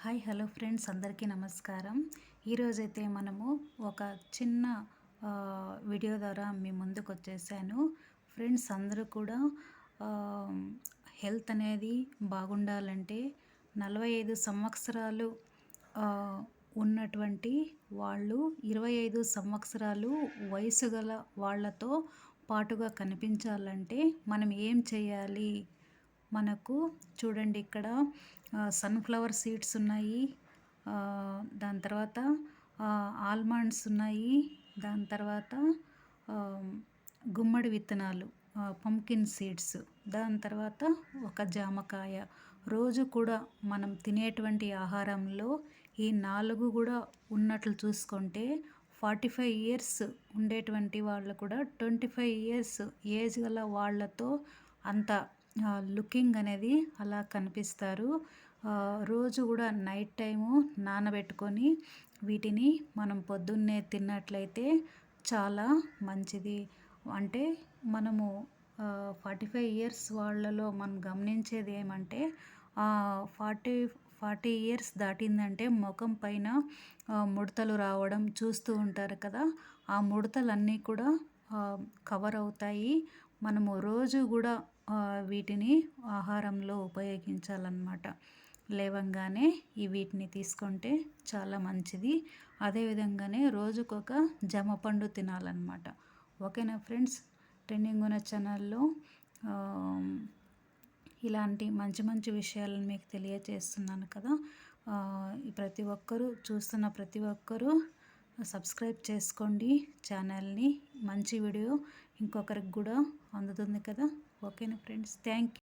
Hi hello friends, అందరికీ నమస్కారం. ఈరోజైతే మనము ఒక చిన్న వీడియో ద్వారా మీ ముందుకు వచ్చేసాను. ఫ్రెండ్స్, అందరూ కూడా హెల్త్ అనేది బాగుండాలంటే 45 సంవత్సరాలు ఉన్నటువంటి వాళ్ళు 25 సంవత్సరాలు వయసు గల వాళ్ళతో పాటుగా కనిపించాలంటే మనం ఏం చేయాలి? మనకు చూడండి, ఇక్కడ సన్ఫ్లవర్ సీడ్స్ ఉన్నాయి, దాని తర్వాత ఆల్మండ్స్ ఉన్నాయి, దాని తర్వాత గుమ్మడి విత్తనాలు, పంకిన్ సీడ్స్, దాని తర్వాత ఒక జామకాయ. రోజు కూడా మనం తినేటువంటి ఆహారంలో ఈ 4 కూడా ఉన్నట్లు చూసుకుంటే 45 ఇయర్స్ ఉండేటువంటి వాళ్ళు కూడా 25 ఇయర్స్ ఏజ్ గల వాళ్ళతో అంత లుకింగ్ అనేది అలా కనిపిస్తారు. రోజు కూడా నైట్ టైము నానబెట్టుకొని వీటిని మనం పొద్దున్నే తిన్నట్లయితే చాలా మంచిది. అంటే మనము 45 ఇయర్స్ వాళ్ళలో మనం గమనించేది ఏమంటే 40 ఇయర్స్ దాటిందంటే ముఖం పైన ముడతలు రావడం చూస్తూ ఉంటారు కదా. ఆ ముడతలన్నీ కూడా కవర్ అవుతాయి. మనము రోజు కూడా వీటిని ఆహారంలో ఉపయోగించాలన్నమాట. లేవంగానే వీటిని తీసుకుంటే చాలా మంచిది. అదేవిధంగానే రోజుకొక జామ పండు తినాలన్నమాట. ఓకేనా ఫ్రెండ్స్? ట్రెండింగ్ ఉన్న ఛానల్లో ఇలాంటి మంచి మంచి విషయాలను మీకు తెలియజేస్తున్నాను కదా. ప్రతి ఒక్కరూ చూస్తున్న ప్రతి ఒక్కరూ సబ్స్క్రైబ్ చేసుకోండి ఛానల్ని. మంచి వీడియో ఇంకొకరికి కూడా అందుతుంది కదా. ఓకేనా ఫ్రెండ్స్? Thank you.